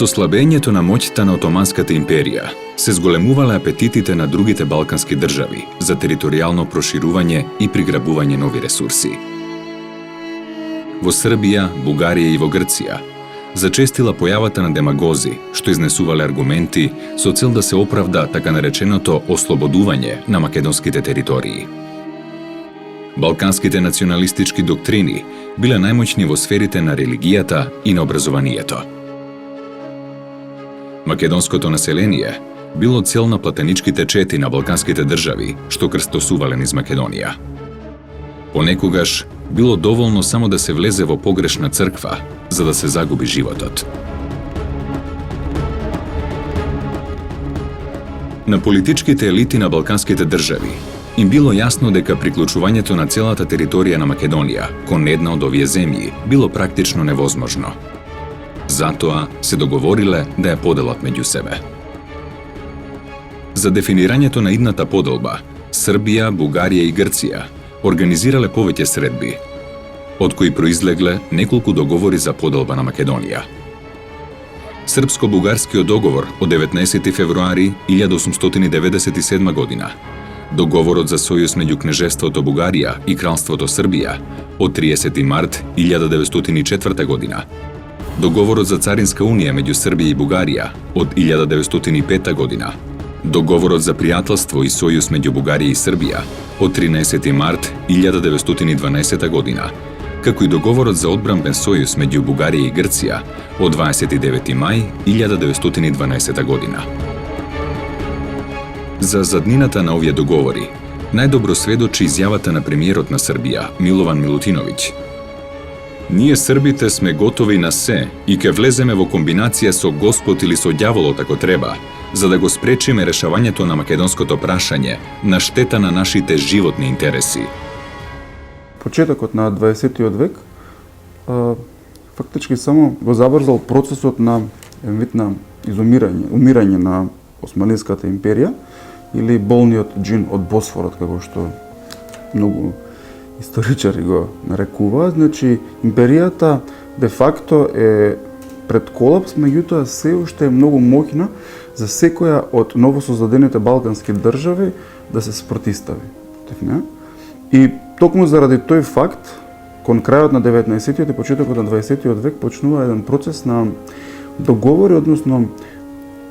Со слабењето на моќта на Отоманската империја се зголемувале апетитите на другите балкански држави за територијално проширување и приграбување нови ресурси. Во Србија, Бугарија и во Грција зачестила појавата на демагози што изнесувале аргументи со цел да се оправда така нареченото ослободување на македонските територии. Балканските националистички доктрини биле најмоćни во сферите на религијата и на образованието. Македонското население било цел на платеничките чети на балканските држави што крстосувале низ Македонија. Понекогаш било доволно само да се влезе во погрешна црква за да се загуби животот. На политичките елити на балканските држави им било јасно дека приклучувањето на целата територија на Македонија кон една од овие земји било практично невозможно. Затоа се договориле да ја поделат меѓу себе. За дефинирањето на идната поделба, Србија, Бугарија и Грција организирале повеќе средби, од кои произлегле неколку договори за поделба на Македонија. Српско-бугарскиот договор од 19 февруари 1897 година, договорот за сојуз меѓу кнежеството Бугарија и кралството Србија од 30 март 1904 година, договорот за царинска унија меѓу Србија и Бугарија од 1905 година, договорот за пријателство и сојуз меѓу Бугарија и Србија од 13 март 1912 година, како и договорот за одбранбен сојуз меѓу Бугарија и Грција од 29 мај 1912 година. За заднината на овие договори најдобро сведочи изјавата на премиерот на Србија, Милован Милутиновиќ. Ние србите сме готови на се и ке влеземе во комбинација со Господ или со ѓаволот ако треба, за да го спречиме решавањето на македонското прашање на штета на нашите животни интереси. Почетокот на 20-тиот век фактички само го забрзал процесот на вид на умирање на Османлиската империја или болниот џин од Босфорот, како што многу историчари го нарекуваат. Значи, империјата де факто е пред колапс, меѓутоа се уште е многу моќна за секоја од новосоздадените балкански држави да се спротистави. И токму заради тој факт, кон крајот на 19-тиот и почетокот на 20-тиот век почнува еден процес на договори, односно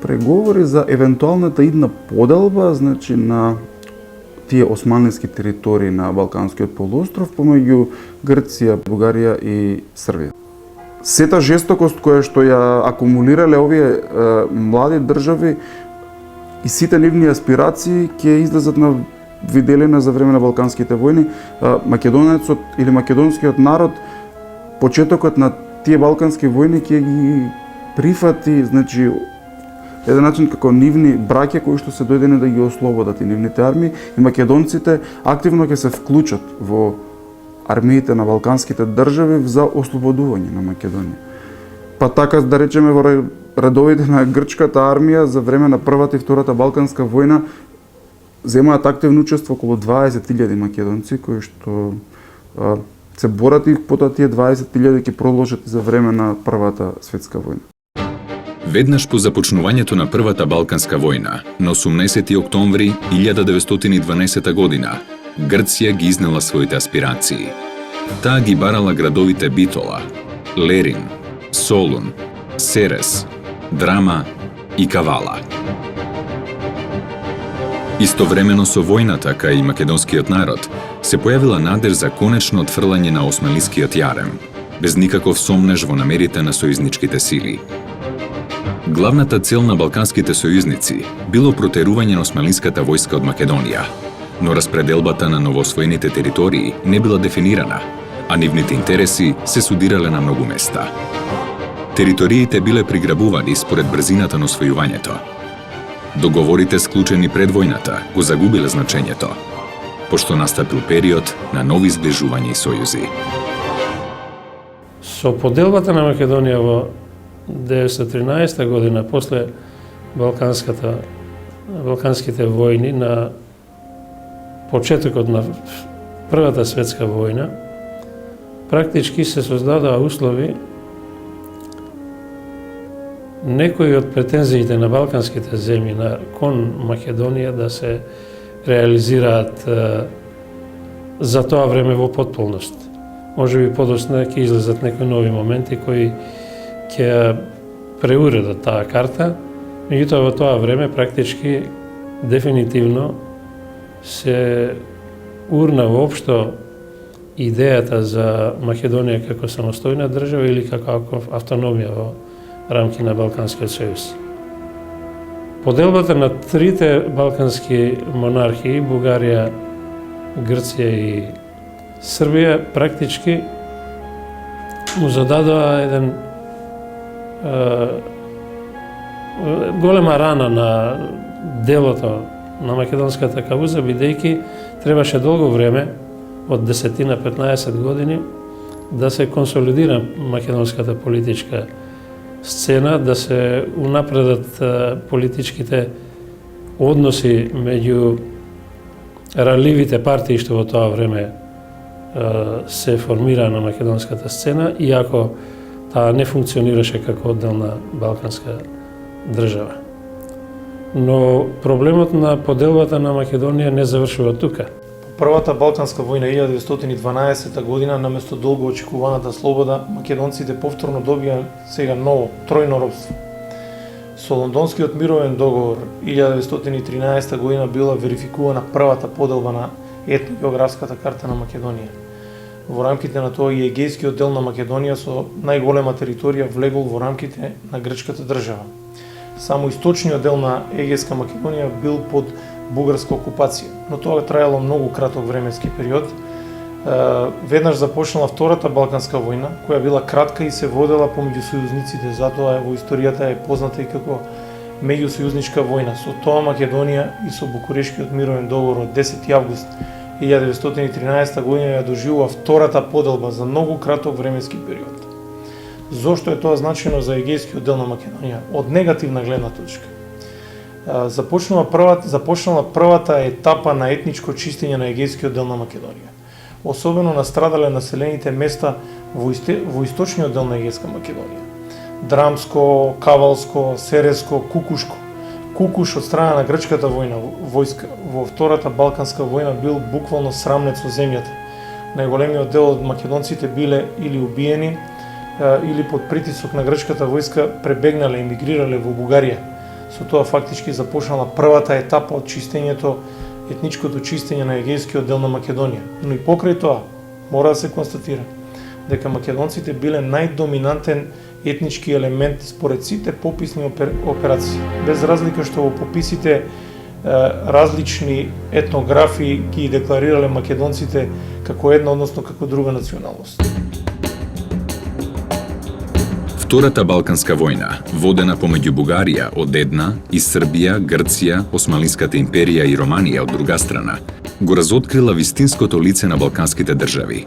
преговори за евентуалната идна поделба, значи на тие османлиски територии на Балканскиот полуостров помеѓу Грција, Бугарија и Србија. Сета жестокост која што ја акумулирале овие млади држави и сите нивни аспирации ќе излезат на виделина за време на Балканските војни. Македонецот или македонскиот народ почетокот на тие Балкански војни ќе ги прифати, значи еден начин како нивни браќа кои што се дојдени да ги ослободат и нивните армии, и македонците активно ќе се вклучат во армиите на балканските држави за ослободување на Македонија. Па така да речеме во редовите на грчката армија за време на првата и втората Балканска војна земаат активно учество околу 20.000 македонци кои што се борат и потоа тие 20.000 ќе продолжат за време на Првата светска војна. Веднаш по започнувањето на Првата Балканска војна, на 18 октомври 1912 година, Грција ги изнела своите аспирации. Таа ги барала градовите Битола, Лерин, Солун, Серес, Драма и Кавала. Истовремено со војната кај македонскиот народ се појавила надеж за конечно отфрлање на османлискиот јарем, без никаков сомнеж во намерите на сојузничките сили. Главната цел на балканските сојузници било протерување на османлиската војска од Македонија, но распределбата на новоосвоените територии не била дефинирана, а нивните интереси се судирале на многу места. Териториите биле приграбувани според брзината на освојувањето. Договорите склучени пред војната го загубиле значењето, пошто настапил период на нови сближувања и сојузи. Со поделбата на Македонија во 1913 година, после Балканските војни, на почетокот на Првата светска војна, практички се создадоа услови некои од претензиите на балканските земји кон Македонија да се реализираат за тоа време во потполност. Може би подоцна ќе излезат некои нови моменти кои ќе преуредат таа карта, меѓутоа во тоа време практички дефинитивно се урна воопшто идејата за Македонија како самостојна држава или како автономија во рамки на Балканскиот сојуз. Поделбата на трите балкански монархии, Бугарија, Грција и Србија, практички му зададоа еден голема рана на делото на македонската кауза, бидејќи требаше долго време, од 10-15 години, да се консолидира македонската политичка сцена, да се унапредат политичките односи меѓу ранливите партии што во тоа време се формира на македонската сцена, иако таа не функционираше како одделна балканска држава. Но проблемот на поделбата на Македонија не завршува тука. Првата Балканска војна 1912 година, наместо долго очекуваната слобода, македонците повторно добија сега ново, тројно робство. Со Лондонскиот мировен договор 1913 година била верификувана првата поделба на етногеографската карта на Македонија. Во рамките на тоа и егејскиот дел на Македонија со најголема територија влегол во рамките на грчката држава. Само источниот дел на егејска Македонија бил под бугарска окупација, но тоа траело многу краток временски период. Веднаш започнала Втората Балканска војна, која била кратка и се водела помеѓу сојузниците, затоа во историјата е позната и како меѓусојузничка војна. Со тоа Македонија и со Букурешкиот мировен договор од 10 август 1913 година ја доживува втората поделба за многу краток временски период. Зошто е тоа значено за егејскиот дел на Македонија? Од негативна гледна точка. Започнала првата етапа на етничко чистење на егејскиот дел на Македонија. Особено настрадале населените места во источниот дел на егејска Македонија. Драмско, Кавалско, Сереско, Кукушко. Кукуш од страна на грчката војска во Втората Балканска војна бил буквално срамнет со земјата. Најголемиот дел од македонците биле или убиени, или под притисок на грчката војска пребегнале, емигрирале во Бугарија. Со тоа фактички започнала првата етапа од чистењето, етничкото чистење на егејскиот дел на Македонија. Но и покрај тоа, мора да се констатира дека македонците биле најдоминантен етнички елемент според сите пописни операции. Без разлика што во пописите различни етнографии ги декларирале македонците како една, односно како друга националност. Втората Балканска војна, водена помеѓу Бугарија од една и Србија, Грција, Османлиската империја и Романија од друга страна, го разоткрила вистинското лице на балканските држави.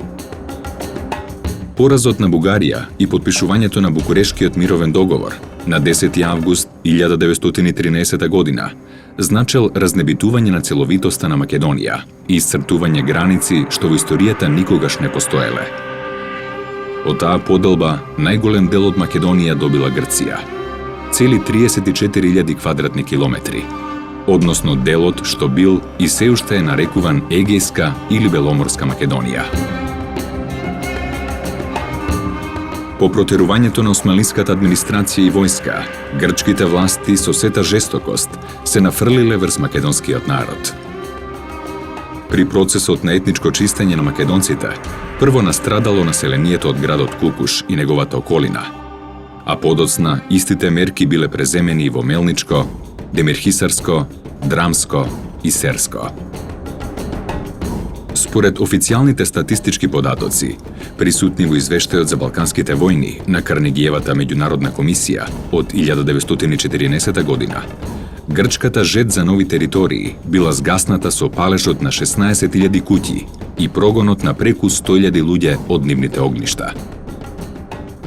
Поразот на Бугарија и потпишувањето на Букурешкиот мировен договор на 10 август 1913 година значел разнебитување на целовитоста на Македонија и исцртување граници што во историјата никогаш не постоеле. Од таа поделба најголем дел од Македонија добила Грција, цели 34.000 квадратни километри, односно делот што бил и се уште е нарекуван Егејска или Беломорска Македонија. По протерувањето на османлиската администрација и војска, грчките власти со сета жестокост се нафрлиле врз македонскиот народ. При процесот на етничко чистење на македонците, прво настрадало населението од градот Кукуш и неговата околина, а подоцна истите мерки биле преземени во Мелничко, Демирхисарско, Драмско и Серско. Според официјалните статистички податоци, присутни во извештајот за Балканските војни на Карнегиевата меѓународна комисија од 1914 година, грчката жет за нови територии била згасната со палежот на 16.000 куќи и прогонот на преку 100.000 луѓе од нивните огништа.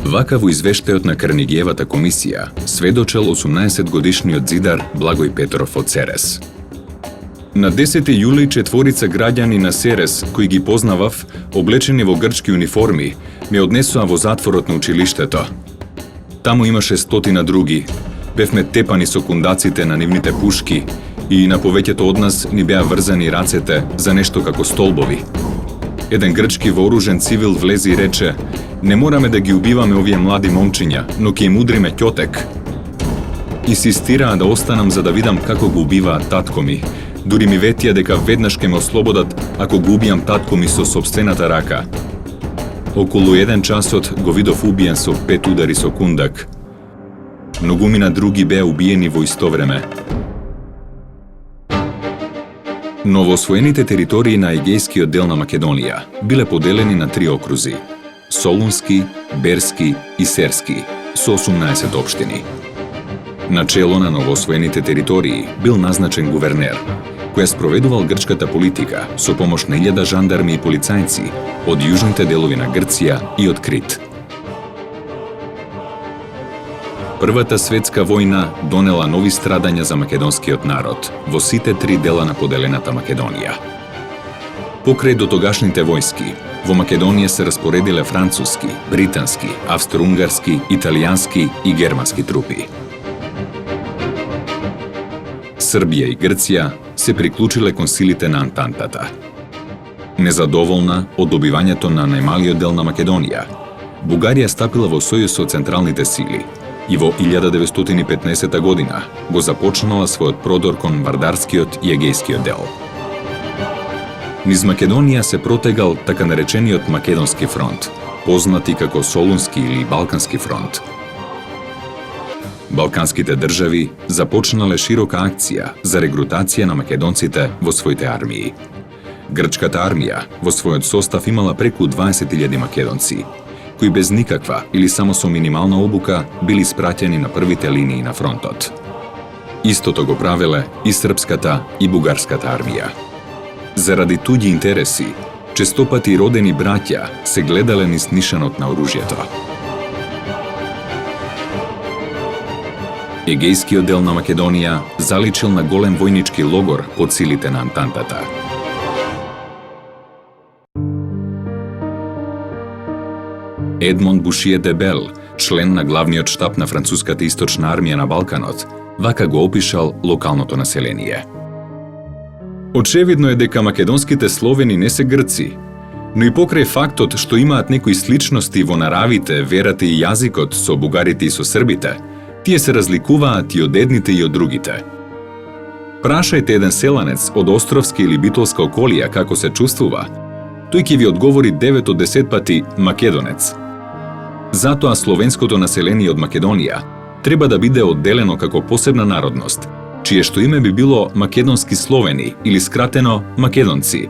Вака во извештајот на Карнегиевата комисија сведочел 18-годишниот зидар Благој Петров од Серес. На 10 јули четворица граѓани на Серес, кои ги познавав, облечени во грчки униформи, ме однесоа во затворот на училиштето. Таму имаше стотина други. Бевме тепани со кундаците на нивните пушки и на повеќето од нас ни беа врзани рацете за нешто како столбови. Еден грчки вооружен цивил влезе и рече: "Не мораме да ги убиваме овие млади момчиња, но ќе им удриме ќотек." Инсистираа да останам за да видам како го убиваат татко ми. Дури ми ветија дека веднаш ќе ме ослободат ако го убијам татко ми со сопствената рака. Околу 1 часот го видов убиен со 5 удари со кундак. Многумина други беа убиени во исто време. Новоосвоените територии на егејскиот дел на Македонија биле поделени на 3 окрузи: Солунски, Берски и Серски, со 18 општини. На чело на новоосвоените територии бил назначен гувернер, кој спроведувал грчката политика со помош на 1000 жандарми и полицајци од јужните делови на Грција и од Крит. Првата светска војна донела нови страдања за македонскиот народ во сите 3 дела на поделената Македонија. Покрај дотогашните војски, во Македонија се распоредиле француски, британски, австро-унгарски, италијански и германски трупи. Србија и Грција се приклучиле кон силите на Антантата. Незадоволна од добивањето на најмалиот дел на Македонија, Бугарија стапила во сојуз со централните сили и во 1915 година го започнала својот продор кон Вардарскиот и Егејскиот дел. Низ Македонија се протегал така наречениот Македонски фронт, познат и како Солунски или Балкански фронт. Балканските држави започнале широка акција за регрутација на македонците во своите армии. Грчката армија во својот состав имала преку 20.000 македонци, кои без никаква или само со минимална обука били испраќени на првите линии на фронтот. Истото го правеле и српската и бугарската армија. Заради туѓи интереси, честопати родени браќа се гледале низ нишанот на оружјето. Егејскиот дел на Македонија заличил на голем војнички логор под силите на Антантата. Едмонд Бушие де Бел, член на главниот штаб на француската источна армија на Балканот, вака го опишал локалното население. Очевидно е дека македонските словени не се грци, но и покрај фактот што имаат некои сличности во наравите, верата и јазикот со бугарите и со србите, тие се разликуваат и од едните и од другите. Прашајте еден селанец од Островска или Битолска околија како се чувствува, тој ќе ви одговори 9 од 10 пати македонец. Затоа словенското население од Македонија треба да биде одделено како посебна народност, чие што име би било македонски словени или скратено македонци.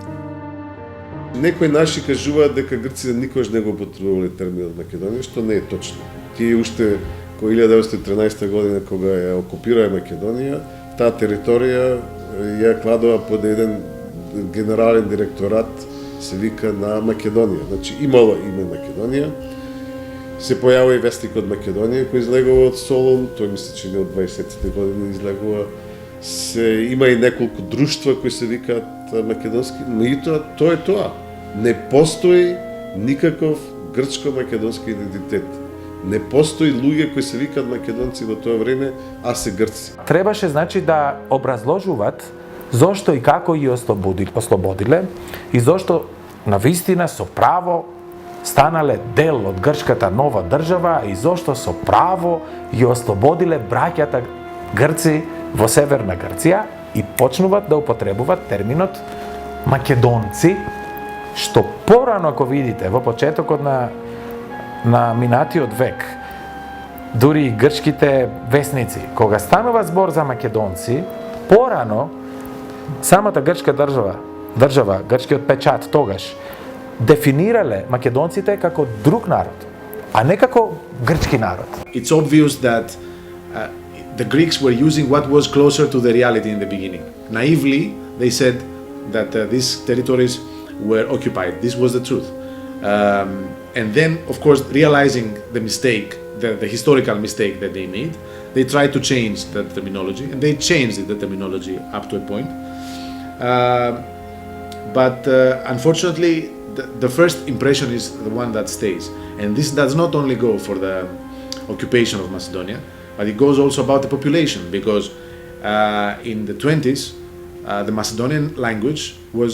Некои наши кажуваат дека грците никогаш не го употребувале терминот Македонија, што не е точно. Тие уште кога 1913 година кога ја окупираа Македонија, таа територија ја кладува под еден генерален директорат, се вика на Македонија. Значи имало име Македонија. Се појавува и вестникот Македонија кој излегува од Солун, тој мисли че не од 20-те години излегува. Има и неколку друштва кои се викаат македонски, но и тоа е тоа. Не постои никаков грчко-македонски идентитет. Не постои луѓе кои се викаат македонци во тоа време, а се грци. Требаше значи да образложуваат зошто и како ги ослободиле и зошто навистина со право станале дел од грчката нова држава и зошто со право ги ослободиле браќата грци во Северна Грција и почнуваат да употребуваат терминот македонци, што порано, ако видите, во почетокот на минатиот век, дури и грчките весници, кога станува збор за македонци, порано самата грчка држава, грчкиот печат тогаш, дефинирале македонците како друг народ, а не како грчки народ. It's obvious that the Greeks were using what was closer to the reality in the beginning. Naively, they said that these territories were occupied. This was the truth. And then, of course, realizing the mistake, the historical mistake that they made, they tried to change the terminology, and they changed the terminology up to a point. But unfortunately, the first impression is the one that stays. And this does not only go for occupation of Macedonia, but it goes also about the population, because in the 20s, the Macedonian language was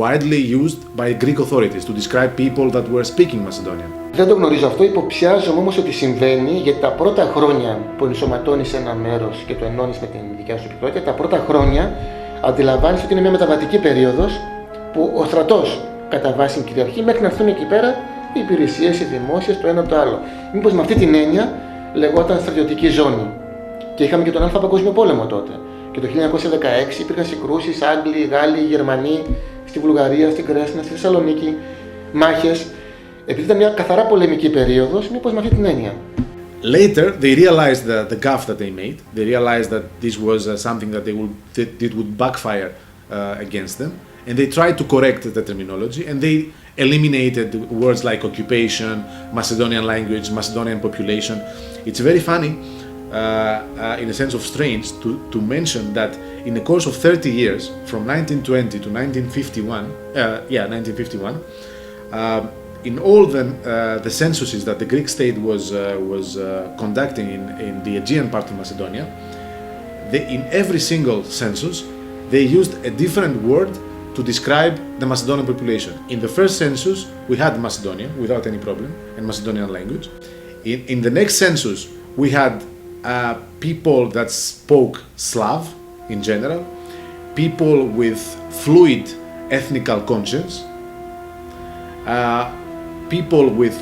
widely used by Greek authorities to describe people that were speaking Macedonian. Δεν το γνωρίζω αυτό, υποψιάζομαι όμως ότι συμβαίνει, γιατί τα πρώτα χρόνια που ενσωματώνεις ένα μέρος και το ενώνεις με την δικιά σου επικράτεια, τα πρώτα χρόνια αντιλαμβάνεις ότι είναι μια μεταβατική περίοδος που ο στρατός κατά βάση κυριαρχεί μέχρι να έρθουν εκεί πέρα οι υπηρεσίες, οι δημόσιες, το ένα το άλλο. Μήπως με αυτή την έννοια λεγόταν στρατιωτική ζώνη. Και είχαμε και τον Α' Παγκόσμιο Πόλεμο τότε. Και το 1916 υπήρχαν συγκρούσεις, Άγγλοι, Γάλλοι, Γερμανοί, στη Βουλγαρία, στην Κρέσνα, στη Θεσσαλονίκη, μάχες. Επειδή ήταν μια καθαρά πολεμική περίοδος, μήπως με αυτή την έννοια. Later, they realized the gaffe that they made. They realized that this was something that it would backfire against them, and they tried to correct the terminology, and they eliminated words like occupation, Macedonian language, Macedonian population. It's very funny, in a sense of strange, to mention that in the course of 30 years, from 1920 to 1951, in all the censuses that the Greek state was conducting in the Aegean part of Macedonia, in every single census, they used a different word to describe the Macedonian population. In the first census, we had Macedonian without any problem, and Macedonian language. In the next census, we had people that spoke Slav in general, people with fluid ethnical conscience, people with,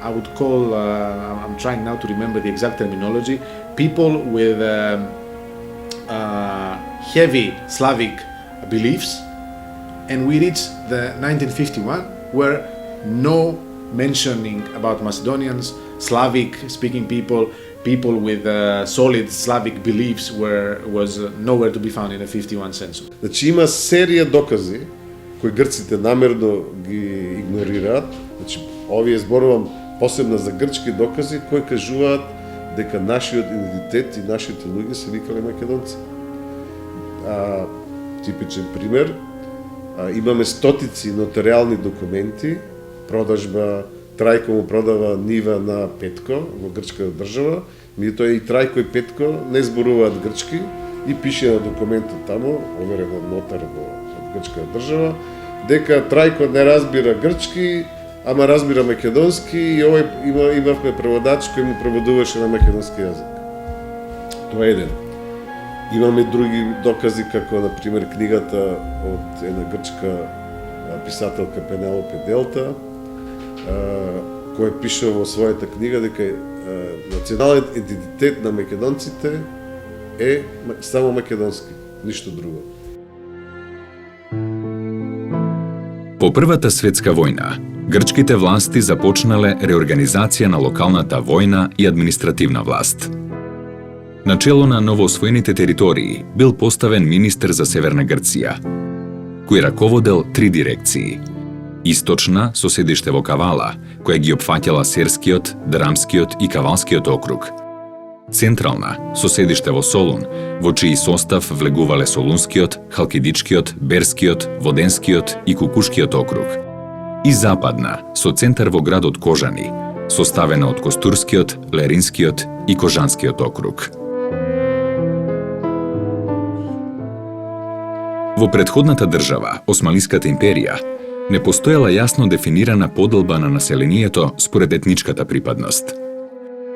I would call, I'm trying now to remember the exact terminology, people with heavy Slavic beliefs, and we reached the 1951 where no mentioning about Macedonians, Slavic speaking people with solid Slavic beliefs was nowhere to be found in the 51 census. Значи има серија докази кои грците намерно ги игнорираат. Значи овие зборувам посебно за грчки докази кои кажуваат дека нашиот идентитет и нашите луѓе се викале македонци. Типичен пример, имаме стотици нотариални документи, продажба, Трајко му продава нива на Петко во грчката држава, меѓутоа и Трајко и Петко не зборуваат грчки и пише на документот таму, оверен од нотар во грчката држава, дека Трајко не разбира грчки, ама разбира македонски и овој имавме преводач кој му преводуваше на македонски јазик. Тоа е еден. Имаме други докази, како, например, книгата од една грчка писателка Пенелопе Делта, која пише во својата книга дека националниот идентитет на македонците е само македонски, ништо друго. По Првата светска војна, грчките власти започнале реорганизација на локалната војна и административна власт. Начело на новоосвоените територии бил поставен министер за Северна Грција, кој раководел 3 дирекции. Источна, со седиште во Кавала, која ги опфаќала Серскиот, Драмскиот и Кавалскиот округ. Централна, со седиште во Солун, во чиј состав влегувале Солунскиот, Халкидичкиот, Берскиот, Воденскиот и Кукушкиот округ. И западна, со центар во градот Кожани, составена од Костурскиот, Леринскиот и Кожанскиот округ. Во претходната држава, Османлиската империја, не постоела јасно дефинирана поделба на населението според етничката припадност.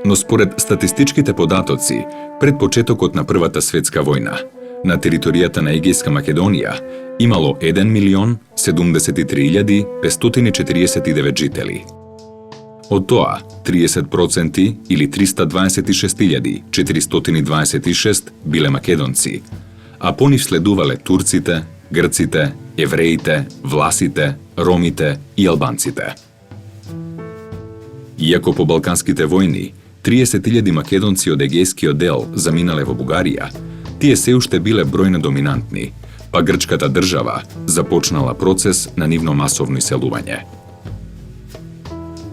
Но според статистичките податоци, пред почетокот на Првата светска војна, на територијата на Егејска Македонија имало 1.073.549 жители. Од тоа, 30% или 326.426 биле македонци, а по нив следувале турците, грците, евреите, власите, ромите и албанците. Иако по Балканските војни 30.000 македонци од егејскиот дел заминале во Бугарија, тие се уште биле бројно доминантни, па грчката држава започнала процес на нивно масовно иселување.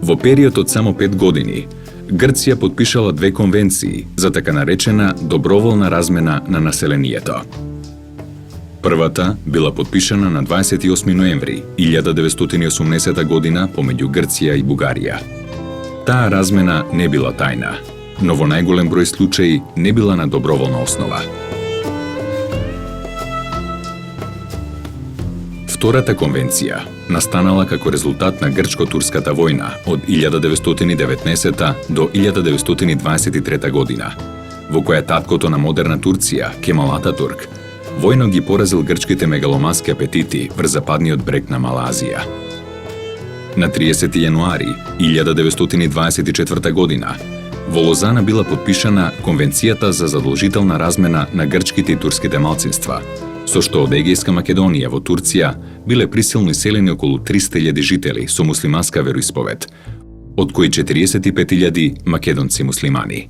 Во период од само 5 години, Грција потпишала 2 конвенции за така наречена доброволна размена на населението. Првата била потпишана на 28 ноември 1980 година помеѓу Грција и Бугарија. Таа размена не била тајна, но во најголем број случаи не била на доброволна основа. Втората конвенција настанала како резултат на Грчко-турската војна од 1919 до 1923 година, во која таткото на модерна Турција, Кемал Ататурк, војно ги поразил грчките мегаломански апетити врз западниот брег на Малазија. На 30 јануари 1924 година во Лозана била подпишана Конвенцијата за задолжителна размена на грчките и турските малцинства, со што од Егејска Македонија во Турција биле присилно иселени околу 300.000 жители со муслиманска вероисповед, од кои 45.000 македонци муслимани.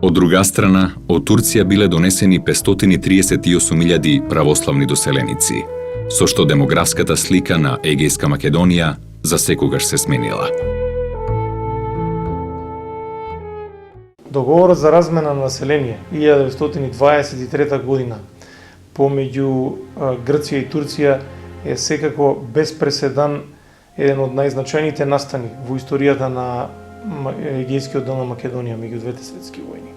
Од друга страна, од Турција биле донесени 538.000 православни доселеници, со што демографската слика на Егејска Македонија засекогаш се сменила. Договорот за размена на население 1923 година помеѓу Грција и Турција е секако без преседан еден од најзначајните настани во историјата на Егејскиот дел на Македонија меѓу двете светски војни.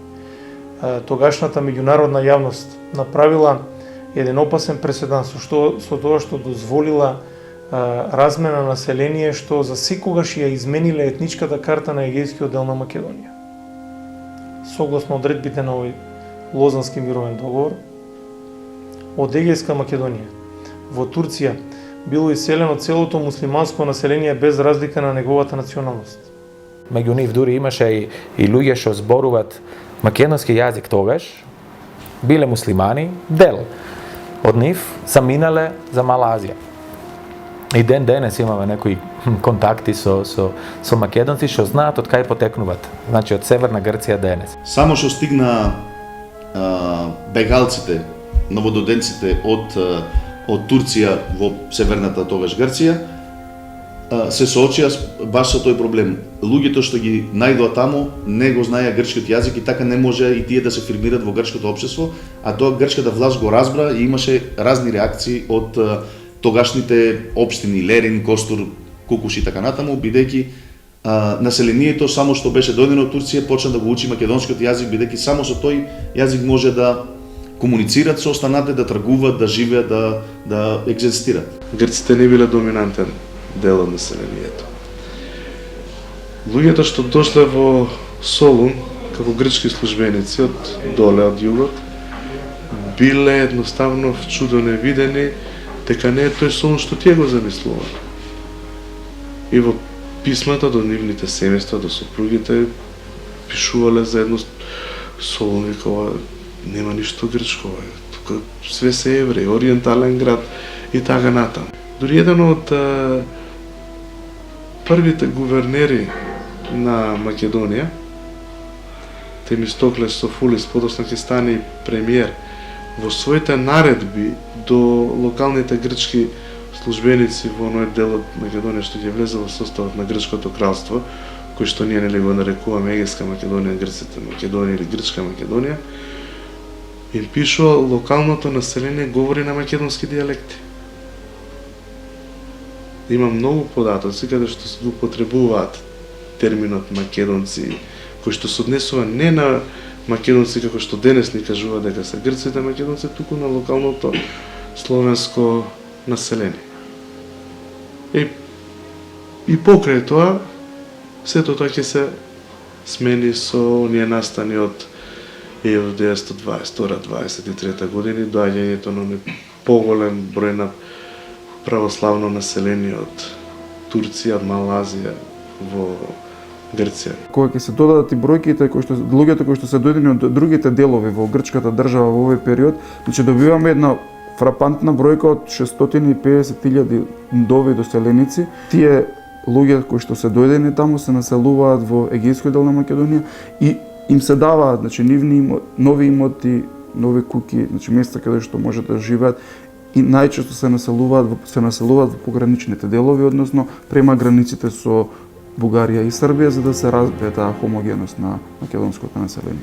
Тогашната меѓународна јавност направила еден опасен преседан со тоа што дозволила размена на население што за секогаш ја измениле етничката карта на Егејскиот дел на Македонија. Согласно одредбите на овој Лозански мировен договор, од Егејска Македонија во Турција било иселено целото муслиманско население без разлика на неговата националност. Меѓу нив дури имаше и луѓе што зборуваат македонски јазик тогаш, биле муслимани, дел од нив заминале за Малазија. И ден денес имаме некои контакти со македонци што знаат од кај потекнуваат, значи од Северна Грција денес. Само што стигна бегалците, новододенците од Турција во северната тогаш Грција, се соочија баш со тој проблем. Луѓето што ги најдоа таму не го знаеа грчкиот јазик и така не може и тие да се фирмираат во грчкото општество, а тоа грчката власт го разбра и имаше разни реакции од тогашните општини Лерин, Костур, Кукуш и така натаму, бидејќи населението само што беше дојдено од Турција почна да го учи македонскиот јазик, бидејќи само со тој јазик може да комуницираат со останатите, да тргуваат, да живеат, да екзистираат. Грците не биле доминантен дел од населението. Луѓето што дошле во Солун како грчки службеници од доле од југот биле едноставно вчудено видени дека не е тој Солун што тие го замислувале. И во писмата до нивните семејства, до сопругите, пишувале за едно Солун, викава, нема ништо грчко, тука све се евреи, ориентален град и така натаму. Дури еден од првите гувернери на Македонија, Темистоклес Софулис, подоцна ќе стане премиер, во своите наредби до локалните грчки службеници во оној дел од Македонија што ќе влезе во составот на Грчкото кралство, кој што ние нели го нарекуваме Егејска Македонија, Грците Македонија или Грчка Македонија, им пишува локалното население говори на македонски дијалекти. Има многу податоци каде што се употребуваат терминот македонци, кој што се однесува не на македонци како што денес ни кажува дека се грците македонци, туку на локалното словенско население. И покрај тоа, сето тоа ќе се смени со оние настани од 1922-23 години, доаѓањето на поголем број на православно население од Турција, од Малазија во Грција. Кога ќе се додадат и бројките луѓето кои што се дојдени од другите делови во грчката држава во овој период, значи добиваме една фрапантна бројка од 650.000 нови доселеници. Тие луѓе кои што се дојдени таму се населуваат во Егејскиот дел на Македонија и им се даваат, значи, нови имоти, нови куќи, значи места каде што можат да живеат и најчесто се населуваат во пограничните делови, односно према границите со Бугарија и Србија, за да се разбие таа хомогеност на македонското население.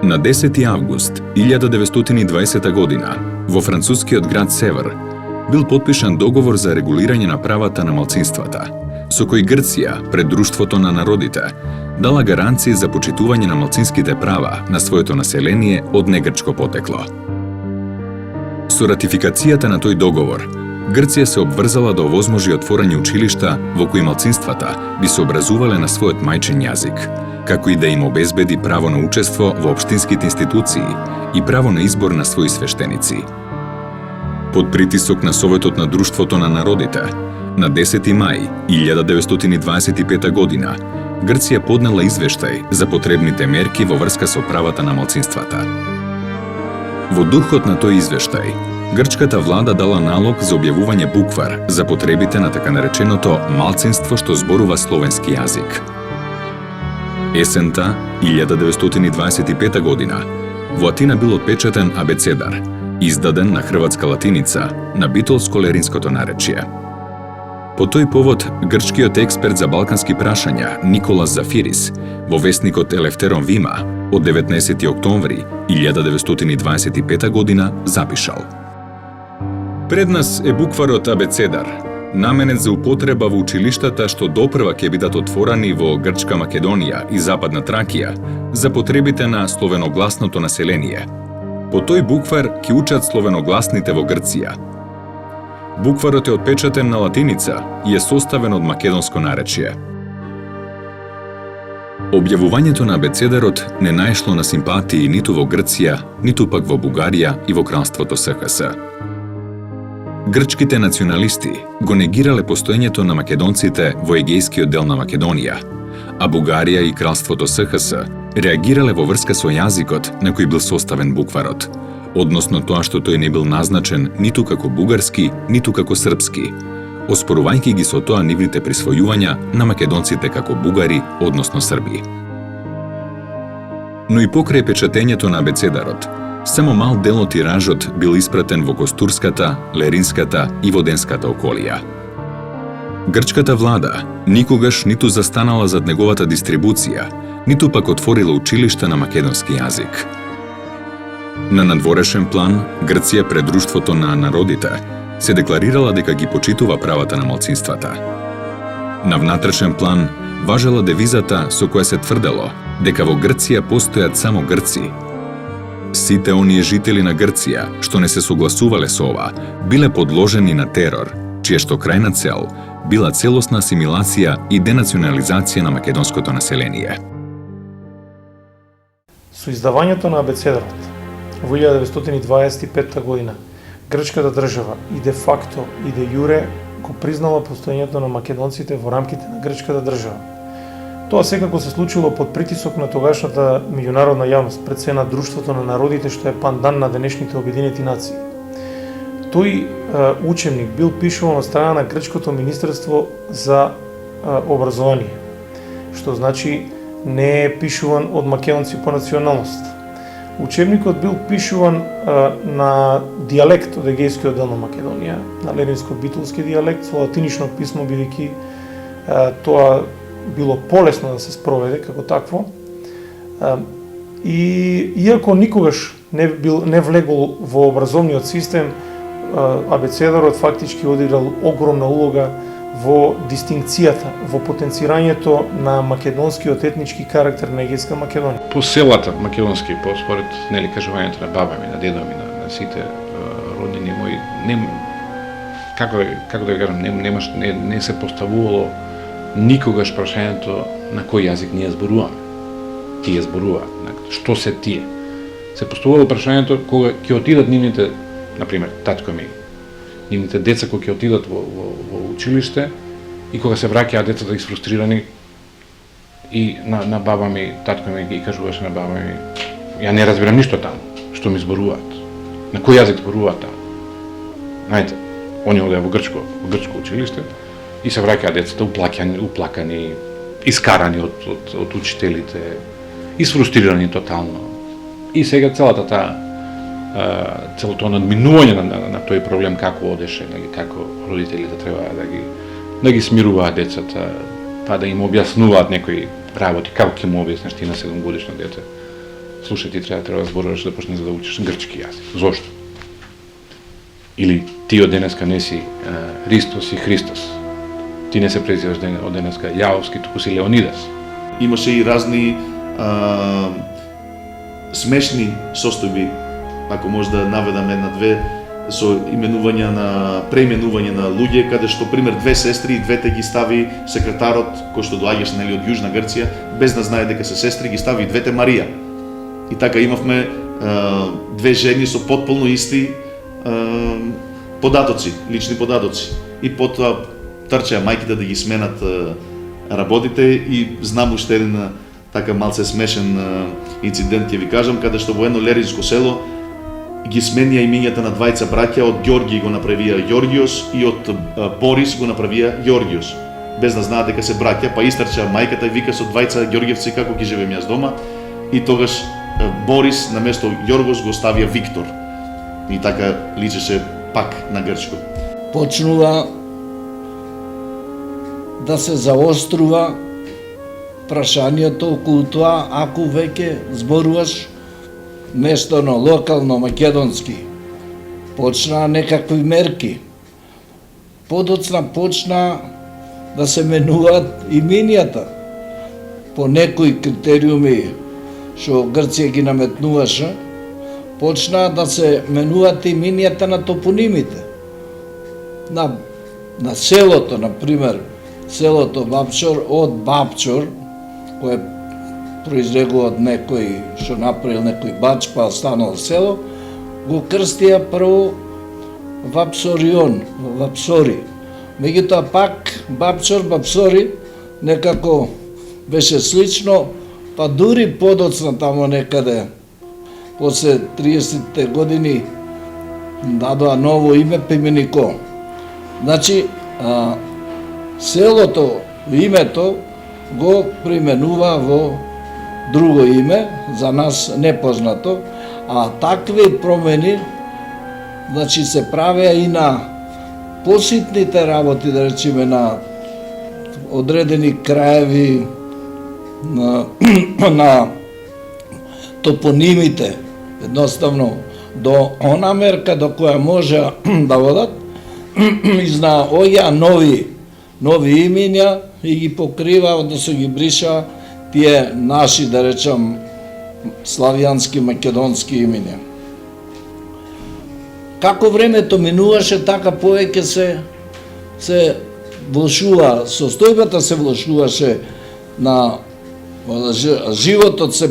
На 10 август 1920 година во францускиот град Север бил потпишан договор за регулирање на правата на малцинствата, со кој Грција, пред Друштвото на народите, дала гаранции за почитување на малцинските права на своето население од негрчко потекло. Со ратификацијата на тој договор, Грција се обврзала да овозможи отворање училишта во кои малцинствата би се образувале на својот мајчин јазик, како и да им обезбеди право на учество во општинските институции и право на избор на своји свештеници. Под притисок на Советот на Друштвото на народите, на 10. мај 1925 година, Грција поднела извештај за потребните мерки во врска со правата на малцинствата. Во духот на тој извештај, грчката влада дала налог за објавување буквар за потребите на така нареченото малцинство што зборува словенски јазик. Есента 1925 година во Атина бил отпечатен абецедар, издаден на хрватска латиница на битолско-леринското наречје. По тој повод, грчкиот експерт за балкански прашања Николас Зафирис во весникот Елефтерон Вима од 19. октомври 1925 година запишал: Пред нас е букварот абецедар, наменет за употреба во училиштата што допрва ќе бидат отворени во Грчка Македонија и Западна Тракија за потребите на словеногласното население. По тој буквар ќе учат словеногласните во Грција. Букварот е отпечатен на латиница и е составен од македонско наречје. Објавувањето на абецедарот не наишло на симпатии ниту во Грција, ниту пак во Бугарија и во кралството СХС. Грчките националисти го негирале постоењето на македонците во егејскиот дел на Македонија, а Бугарија и кралството СХС реагирале во врска со јазикот на кој бил составен букварот, односно тоа што тој не бил назначен ниту како бугарски, ниту како српски, оспорувајќи ги со тоа нивните присвојувања на македонците како бугари, односно срби. Но и покрај печатењето на абецедарот, само мал дел од тиражот бил испратен во Костурската, Леринската и Воденската околија. Грчката влада никогаш ниту застанала зад неговата дистрибуција, ниту пак отворила училишта на македонски јазик. На надворешен план, Грција пред Друштвото на народите се декларирала дека ги почитува правата на малцинствата. На внатрешен план, важела девизата со која се тврдело дека во Грција постојат само грци. Сите оние жители на Грција што не се согласувале со ова, биле подложени на терор, чија што крајна цел била целосна асимилација и денационализација на македонското население. Со издавањето на абецедарот во 1925 година, грчката држава и де факто и де јуре го признала постоењето на македонците во рамките на грчката држава. Тоа секако се случило под притисок на тогашната меѓународна јавност, пред се на Друштвото на народите што е пандан на денешните Обединети нации. Тој учебник бил пишуван од страна на грчкото министерство за образование, што значи не е пишуван од македонци по националност. Учебникот бил пишуван на дијалект од егејскиот дел на Македонија, на леринско-битолски дијалект со латинично писмо, бидејќи тоа било полесно да се спроведе како такво. И иако никогаш не влегол во образовниот систем, абецедарот фактички одиграл огромна улога во дистинкцијата, во потенцирањето на македонскиот етнички карактер на егејска Македонија. По селата македонски, според нели кажувањето на баба ми, на дедо ми, на сите роднини мои, како да кажам, не се поставувало никогаш прашањето на кој јазик ние зборуваме. Тие зборуваат. Што се тие? Се поставувало прашањето кога ќе отидат нивните, например, татко ми, нивните деца кога ќе отидат во училиште и кога се враќаат децата изфрустрирани, и на баба ми, татко ми ги кажуваше на баба ми: ја не разбирам ништо таму, што ми зборуваат. На кој јазик зборуваат таму? Знаете, они одеа во грчко училиште и се враќаат децата уплакани, искарани од учителите, изфрустрирани тотално. И сега целото надминување на тој проблем како одеше, како родителите треба да ги смируваат децата, па да им објаснуваат некои работи, како ќе му објасниш ти на 7-годишно дете. Слушај, ти треба да зборуваш да почнеш да учиш грчки јазик. Зошто? Или ти од денеска не си Ристос и Христос. Ти не се презиваш од денеска Лјаовски, туку си Леонидас. Имаше и разни смешни состојби, ако може да наведам една-две, со преименување на луѓе, каде што, пример, две сестри и двете ги стави секретарот, кој што доаѓаше од Јужна Грција, без да знае дека се сестри, ги стави и двете Марија. И така имавме две жени со потполно исти податоци, лични податоци. И потоа трчеа мајките да ги сменат работите и знам уште еден така малце смешен инцидент, ќе ви кажам, каде што во едно леринско село ги сменија имињата на двајца браќа, од Ѓорги го направија Ѓоргиос и од Борис го направија Ѓоргиос, без да знаат дека се браќа, па истрча мајката и вика со двајца Ѓоргиевци како ќе живеем јас дома, и тогаш Борис наместо Ѓоргос го ставија Виктор. И така личеше пак на грчко. Почнува да се заострува прашањето околу тоа, ако веќе зборуваш местно, локално, македонски. Почнаа некакви мерки. Подоцна почна да се менуваат имињата по некои критериуми што Грција ги наметнуваше, почнаа да се менуваат имињата на топонимите. На селото, например, селото Бапчор од Бапчор, кој произлегува од некој што направил некој бач, па станало село, го крстија прво Вапсорион, Вапсори. Меѓутоа пак Бапчор, Бапсори некако беше слично, па дури подоцна тамо некаде, после 30-те години дадоа ново име Пеменико. Значи, селото, името го применува во друго име, за нас непознато, а такви промени, значи, се правеа и на поситните работи, да речеме, на одредени краеви, на топонимите, едноставно, до она мерка до која може да водат, изнаоѓа нови имиња и ги покрива, односно ги бриша тие наши, да речам, славјански, македонски имиња. Како времето минуваше, така повеќе се влошува, состојбата се влошуваше на животот се,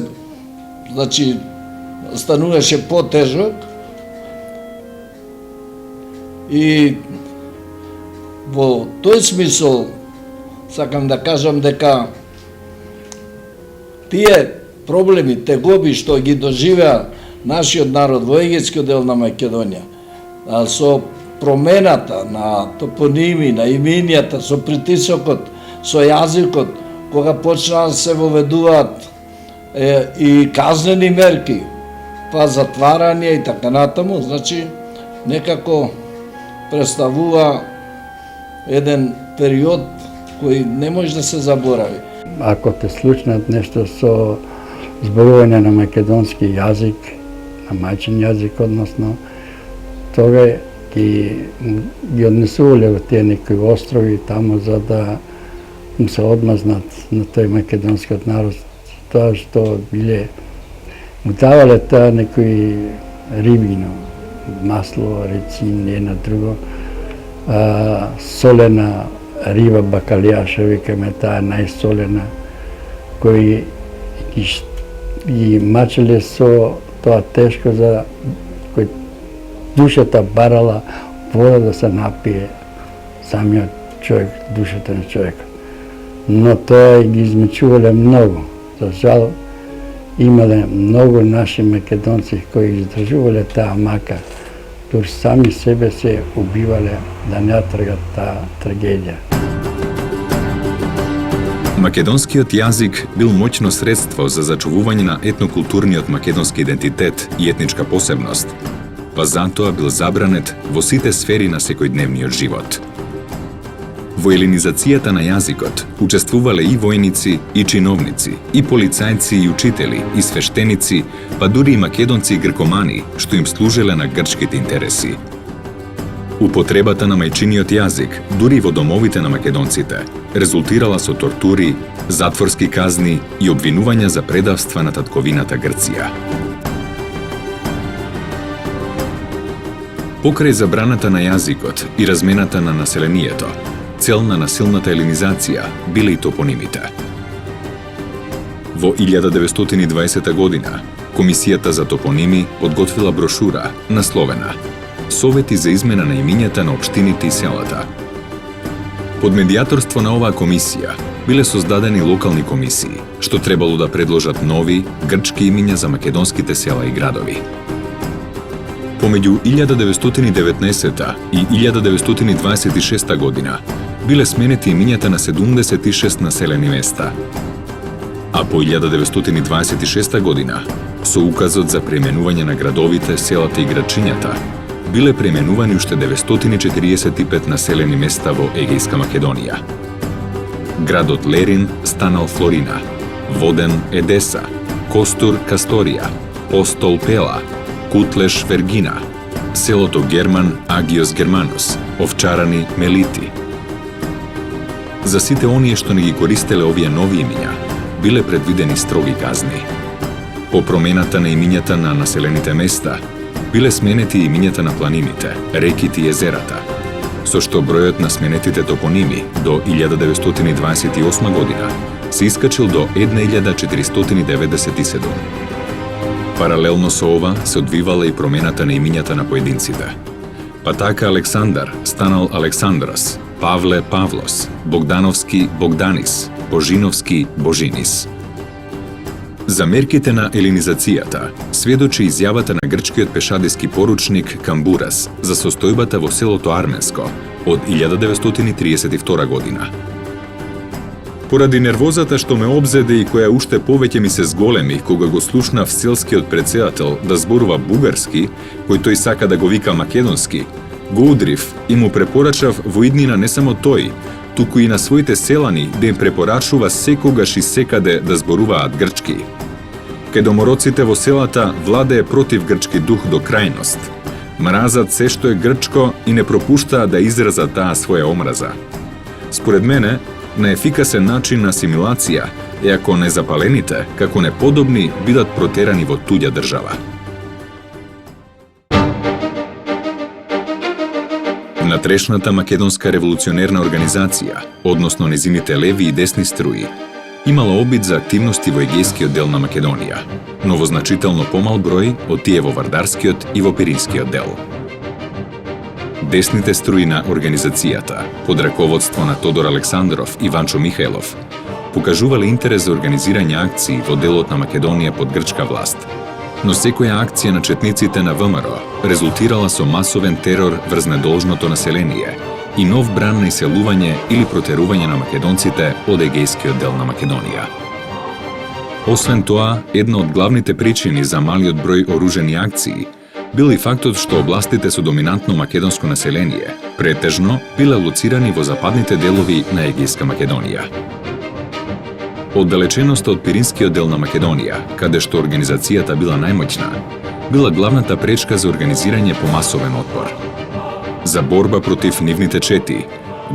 значи, стануваше потежок и во тој смисол сакам да кажам дека тие проблеми, тегоби што ги доживеа нашиот народ во егејскиот дел на Македонија, со промената на топоними, на имињата, со притисокот, со јазикот, кога почнаа да се воведуваат и казнени мерки, па затварање и така натаму, значи некако представува еден период кој не може да се заборави. Ако те случнат нешто со зборување на македонски јазик, на мајчин јазик, односно, тога ги однесувале во тие некои острови таму за да им се одмазнат на тој македонскиот народ, тоа што биле му давале тоа некои рибино, масло, рецин, една друго, солена риба бакалија, што викаме, таа најсолена, кои ги мачеле со тоа тешко за кој душата барала вода да се напие самиот човек, душата на човекот. Но тоа ги измечувале многу. За жал, имале многу наши македонци кои издржувале таа мака, дури сами себе се убивале да не тргат таа трагедија. Македонскиот јазик бил моќно средство за зачувување на етнокултурниот македонски идентитет и етничка посебност, па затоа бил забранет во сите сфери на секојдневниот живот. Во елинизацијата на јазикот учествувале и војници, и чиновници, и полицајци, и учители, и свештеници, па дури и македонци и гркомани, што им служеле на грчките интереси. Употребата на мајчиниот јазик, дури во домовите на македонците, резултирала со тортури, затворски казни и обвинувања за предавства на татковината Грција. Покрај забраната на јазикот и размената на населението, цел на насилната елинизација биле и топонимите. Во 1920 година, Комисијата за топоними подготвила брошура насловена Совети за измена на имињата на општините и селата. Под медијаторство на оваа комисија биле создадени локални комисии, што требало да предложат нови, грчки имиња за македонските села и градови. Помеѓу 1919 и 1926 година биле сменети имињата на 76 населени места, а по 1926 година, со указот за преименување на градовите, селата и градчињата, биле преименувани уште 945 населени места во Егејска Македонија. Градот Лерин станал Флорина, Воден Едеса, Костур Касторија, Постол Пела, Кутлеш Вергина, селото Герман Агиос Германус, Овчарани Мелити. За сите оние што не ги користеле овие нови имиња, биле предвидени строги казни. По промената на имињата на населените места, биле сменети имињата на планините, реките и езерата, со што бројот на сменетите топоними до 1928 година се искачил до 1497. Паралелно со ова се одвивала и промената на имињата на поединците. Па така Александар станал Александрос, Павле Павлос, Богдановски Богданис, Божиновски Божинис. За мерките на елинизацијата сведочи изјавата на грчкиот пешадиски поручник Камбурас за состојбата во селото Арменско од 1932 година. Поради нервозата што ме обзеде и која уште повеќе ми се зголеми кога го слушнав селскиот претседател да зборува бугарски, кој тој сака да го вика македонски, го удрив и му препорачав во иднина не само тој, туку и на своите селани да им препорачува секогаш и секаде да зборуваат грчки. Кај домороците во селата владее против грчки дух до крајност. Мразат се што е грчко и не пропуштаат да изразат таа своја омраза. Според мене, наефикасен начин на асимилација е ако незапалените, како неподобни, бидат протерани во туѓа држава. Внатрешната македонска револуционерна организација, односно незините леви и десни струи, имала обид за активности во егејскиот дел на Македонија, но во значително помал број од тие во Вардарскиот и во Пиринскиот дел. Десните струи на организацијата, под раководство на Тодор Александров и Ванчо Михајлов, покажувале интерес за организирање акции во делот на Македонија под грчка власт, но секоја акција на четниците на ВМРО резултирала со масовен терор врз недолжното население и нов бран на иселување или протерување на македонците од егејскиот дел на Македонија. Освен тоа, една од главните причини за малиот број оружени акции бил и фактот што областите со доминантно македонско население претежно биле лоцирани во западните делови на Егејска Македонија. Оддалеченоста од Пиринскиот дел на Македонија, каде што организацијата била најмоćна, била главната пречка за организирање по масовен отпор. За борба против нивните чети,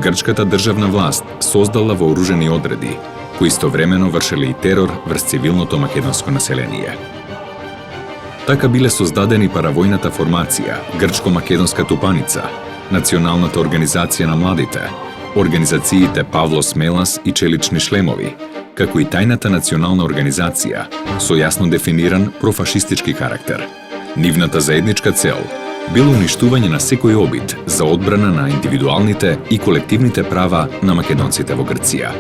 грчката државна власт создала вооружени одреди, кои истовремено вршеле и терор врз цивилното македонско население. Така биле создадени паравојната формација, Грчко-македонска тупаница, Националната организација на младите, организациите Павло Смелас и Челични шлемови, како и тајната национална организација со јасно дефиниран профашистички карактер. Нивната заедничка цел било уништување на секој обид за одбрана на индивидуалните и колективните права на македонците во Грција.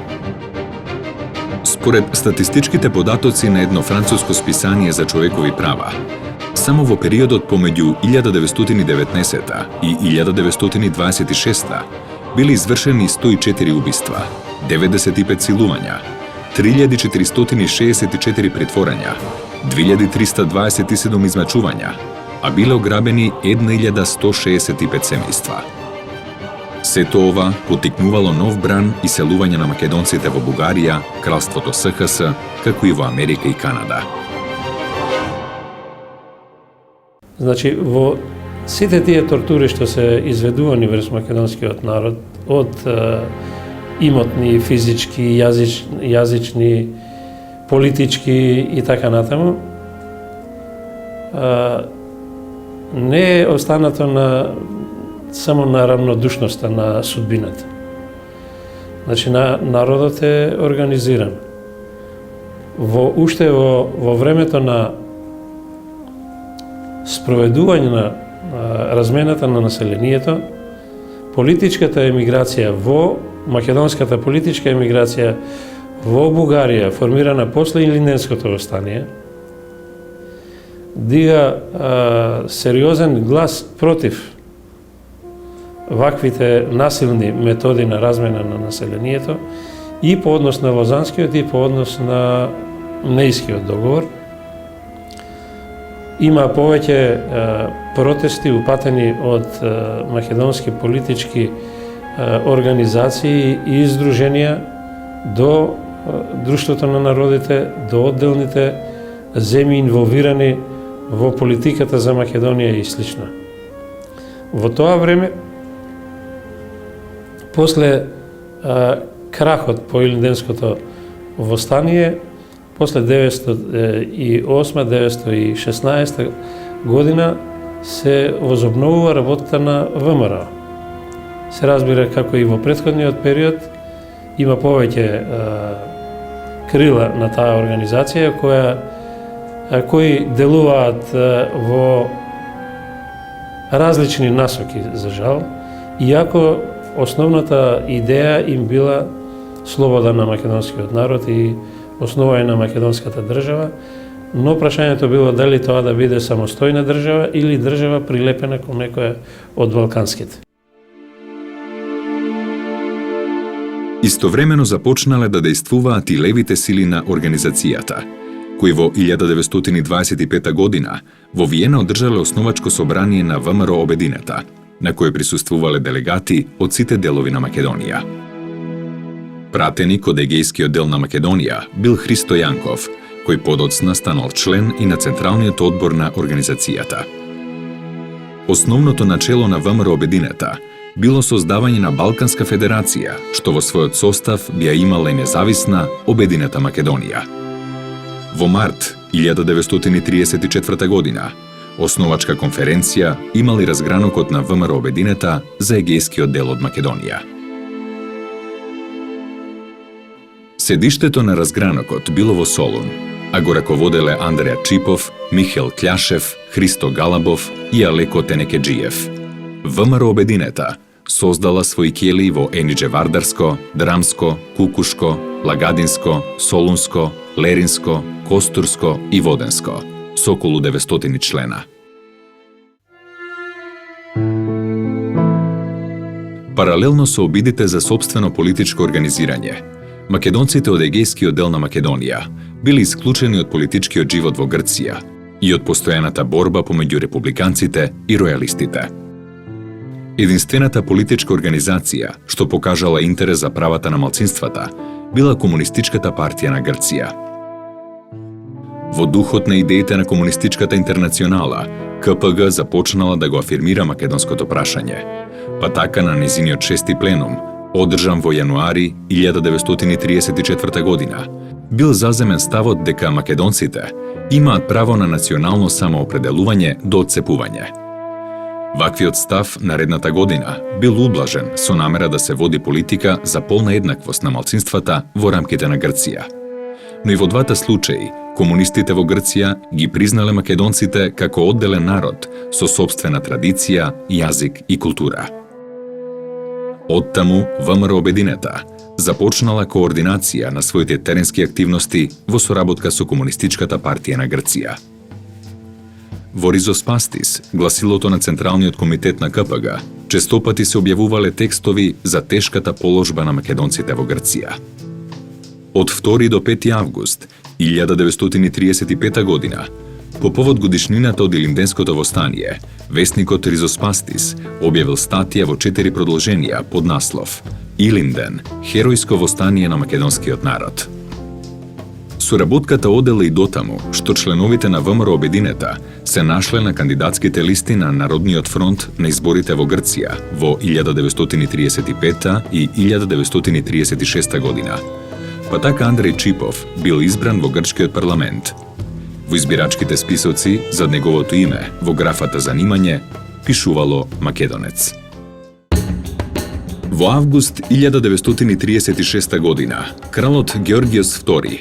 Според статистичките податоци на едно француско списание за човекови права, само во периодот помеѓу 1919 и 1926 били извршени 104 убиства, 95 силувања, 3464 притворања, 2327 измачувања, а биле ограбени 1165 семејства. Сето ова потикнувало нов бран и селување на македонците во Бугарија, Кралството СХС, како и во Америка и Канада. Значи, во сите тие тортури што се изведувани врз македонскиот народ, од имотни, физички, јазични, политички и така натаму, не е останато само на равнодушноста на судбината. Значи, народот е организиран. Уште во времето на спроведување на размената на населението, политичката емиграција македонската политичка емиграција во Бугарија, формирана после Илинденското восстание, дига сериозен глас против ваквите насилни методи на размена на населението и по однос на Лозанскиот и по однос на Неискиот договор. Има повеќе протести упатени од македонски политички организации и издруженија до Друштвото на народите, до одделните земји инволвирани во политиката за Македонија и слично. Во тоа време, после крахот по Илинденското восстание, после 908-916 година се возобновува работата на ВМРО. Се разбира како и во претходниот период, има повеќе крила на таа организација кои делуваат во различни насоки, за жал, иако основната идеја им била слобода на македонскиот народ и основање на македонската држава, но прашањето било дали тоа да биде самостојна држава или држава прилепена кон некоја од балканските. Истовремено започнале да дејствуваат и левите сили на организацијата, кои во 1925 година во Виена одржале основачко собрание на ВМРО Обединета, на кое присуствувале делегати од сите делови на Македонија. Пратеник од егејскиот дел на Македонија бил Христо Јанков, кој подоцна станал член и на Централниот одбор на организацијата. Основното начело на ВМРО Обединета било создавање на Балканска федерација, што во својот состав би ја имала и независна Обединета Македонија. Во март 1934 година, основачка конференција имали разгранокот на ВМРО Обединета за егејскиот дел од Македонија. Седиштето на разгранокот било во Солун, а го раководеле Андреја Чипов, Михел Кљашев, Христо Галабов и Алеко Тенекеджиев. ВМРО Обединета создала своји ќелии во Енидже Вардарско, Драмско, Кукушко, Лагадинско, Солунско, Леринско, Костурско и Воденско, со околу 900 члена. Паралелно со обидите за сопствено политичко организирање, македонците од егејскиот дел на Македонија били исклучени од политичкиот живот во Грција и од постојаната борба помеѓу републиканците и ројалистите. Единствената политичка организација што покажала интерес за правата на малцинствата била Комунистичката партија на Грција. Во духот на идеите на Комунистичката интернационала, КПГ започнала да го афирмира македонското прашање, па така на незиниот 6-ти пленум, одржан во јануари 1934 година, бил заземен ставот дека македонците имаат право на национално самоопределување до отцепување. Ваквиот став наредната година бил ублажен со намера да се води политика за полна еднаквост на малцинствата во рамките на Грција. Но и во двата случаи, комунистите во Грција ги признале македонците како одделен народ со сопствена традиција, јазик и култура. Оттаму ВМРО Обединета започнала координација на своите теренски активности во соработка со Комунистичката партија на Грција. Во Ризоспастис, гласилото на Централниот комитет на КПГ, честопати се објавувале текстови за тешката положба на македонците во Грција. Од 2 до 5 август 1935 година, по повод годишнината од Илинденското восстание, весникот Ризоспастис објавил статија во 4 продолженија под наслов Илинден – херојско восстание на македонскиот народ. Соработката одела и дотаму, што членовите на ВМРО Обединета се нашле на кандидатските листи на Народниот фронт на изборите во Грција во 1935 и 1936 година. Па така Андреј Чипов бил избран во грчкиот парламент. Во избирачките списоци за неговото име во графата занимање пишувало македонец. Во август 1936 година, кралот Георгиос II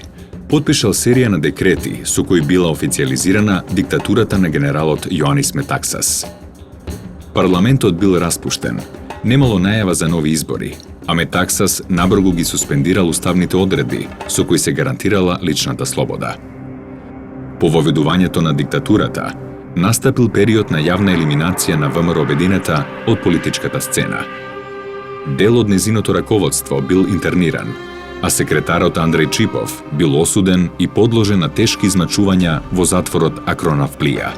потпишал серија на декрети со кои била официализирана диктатурата на генералот Јоанис Метаксас. Парламентот бил распуштен, немало најава за нови избори, а Метаксас набрзо ги суспендирал уставните одредби со кои се гарантирала личната слобода. По воведувањето на диктатурата, настапил период на јавна елиминација на ВМРО Обединета од политичката сцена. Дел од незиното раководство бил интерниран, а секретарот Андреј Чипов бил осуден и подложен на тешки измачувања во затворот Акронав Плија.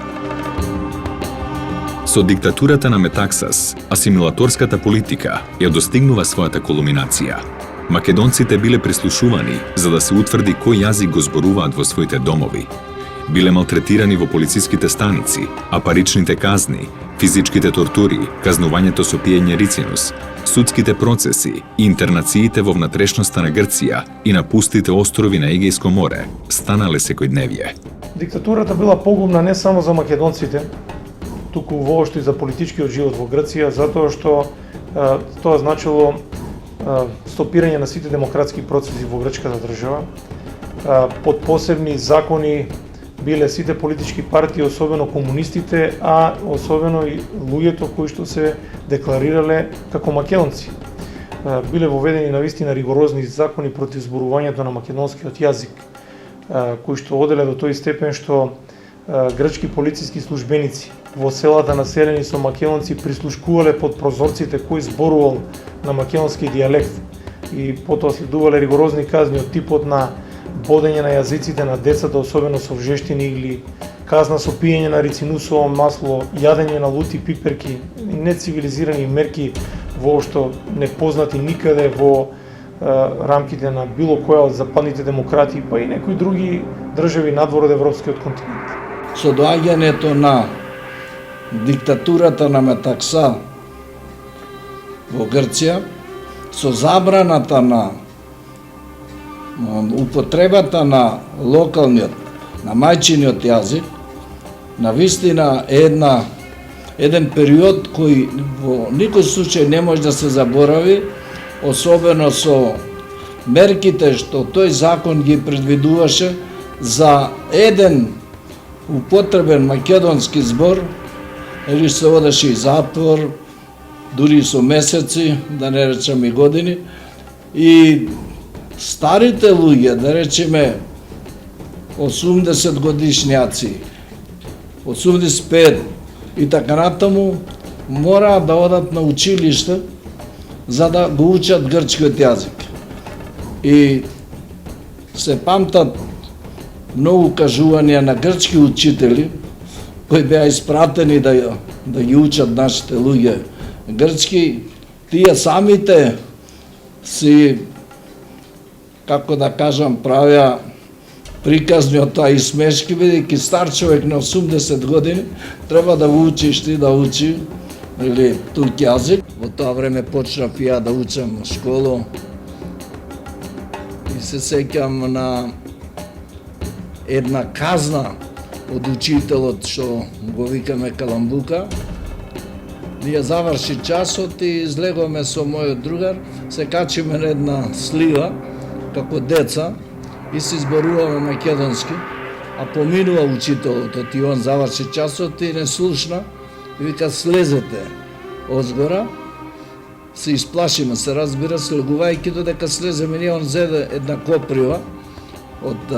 Со диктатурата на Метаксас, асимилаторската политика ја достигнува својата кулминација. Македонците биле прислушувани за да се утврди кој јазик го зборуваат во своите домови. Биле малтретирани во полициските станици, а паричните казни, физичките тортури, казнувањето со пиење рицинус, судските процеси и интернациите во внатрешноста на Грција и на пустите острови на Егејско море станале секојдневие. Диктатурата била погубна не само за македонците, туку воопшто и за политичкиот живот во Грција, затоа што тоа значило стопирање на сите демократски процеси во грчката држава. Под посебни закони биле сите политички партии, особено комунистите, а особено и луѓето кои што се декларирале како македонци. Биле воведени навистина ригорозни закони против зборувањето на македонскиот јазик, кои што оделе до тој степен што грчки полициски службеници во селата населени со македонци прислушкувале под прозорците кој зборувал на македонски дијалект и потоа следувале ригорозни казни од типот на бодење на јазиците на децата, особено со вжештини, или казна со пиење на рицинусово масло, јадење на лути пиперки, нецивилизирани мерки воопшто непознати никаде во рамките на било која од западните демократии, па и некои други држави надвор од европскиот континент. Со доаѓањето на диктатурата на Метакса во Грција, со забраната на употребата на локалниот, на мајчиниот јазик, навистина еден период кој во никој случај не може да се заборави, особено со мерките што тој закон ги предвидуваше за еден употребен македонски збор, или се одеше и затвор, дури со месеци, да не речем и години, и старите луѓе, да речеме 80 годишњаци, 85 и така натаму, мораат да одат на училиште за да го учат грчкиот јазик. И се памтат многу кажувања на грчки учители кои беа испратени да ги учат нашите луѓе грчки. Тие самите си, како да кажам, правеа приказни од тоа и смешки, бидејќи стар човек на 80 години треба да го учиш ти да учи или турк јазик. Во тоа време почнав и ја да учам школу и се сеќам на една казна од учителот што го викаме Каламбука. Ние заврши часот и излегуваме со мојот другар, се качиме на една слива како деца и се зборуваме македонски, а поминува учителот, и он заврши часот и не слушна и вика слезете озгора, се исплашиме, се разбира, слегувајќи додека слеземе, ние он зеде една коприва од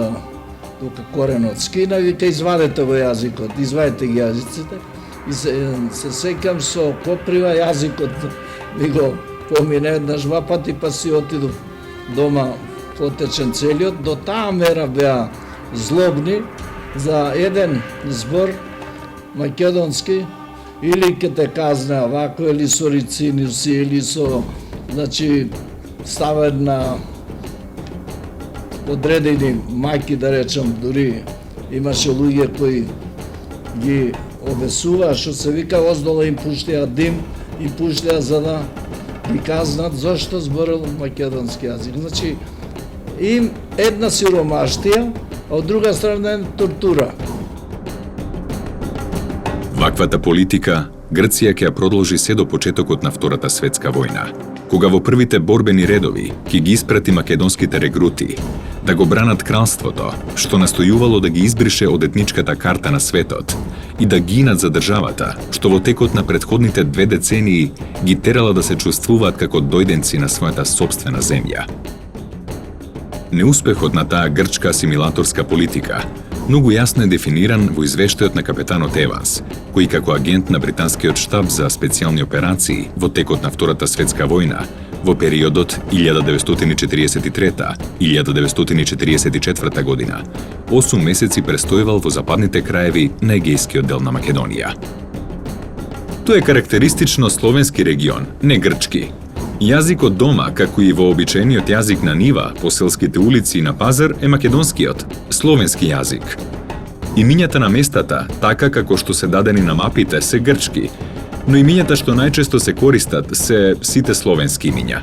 тука коренот скина и вика извадете го јазикот, извадете ги јазиците. И се сеќам со коприва јазикот ми го помине еднаш два пати, па си отидов дома потечен целиот. До таа мера беа злобни за еден збор македонски, или ке те казна вако, или со рицинуси, или со, значи, ставен на одредени мајки, да речам, дури имаше луѓе кои ги обесуваа, што се вика, оздола им пуштија дим, им пуштија за да ги казнат зошто зборел македонски јазик. Значи, им една сиромаштија, а од друга страна тортура. Ваквата политика Грција ќе ја продолжи се до почетокот на Втората светска војна, кога во првите борбени редови ќе ги испрати македонските регрути да го бранат кралството, што настојувало да ги избрише од етничката карта на светот и да гинат за државата, што во текот на претходните 2 децении ги терала да се чувствуваат како дојденци на својата сопствена земја. Неуспехот на таа грчка асимилаторска политика многу јасно е дефиниран во извештајот на капетанот Еванс, кој како агент на британскиот штаб за специјални операции во текот на Втората светска војна во периодот 1943-1944 година 8 месеци престојувал во западните краеви на егејскиот дел на Македонија. Тоа е карактеристично словенски регион, не грчки. Јазикот дома, како и вообичаениот јазик на нива, по селските улици и на пазар, е македонскиот, словенски јазик. Имињата на местата, така како што се дадени на мапите, се грчки, но имињата што најчесто се користат се сите словенски имиња.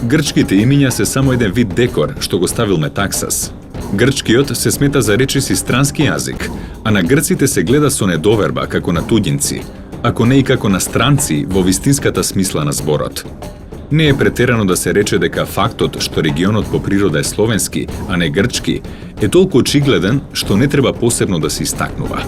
Грчките имиња се само еден вид декор што го ставил Метаксас. Грчкиот се смета за речиси странски јазик, а на грците се гледа со недоверба како на туѓинци, ако не и како на странци во вистинската смисла на зборот. Не е претерано да се рече дека фактот што регионот по природа е словенски, а не грчки, е толку очигледен што не треба посебно да се истакнува.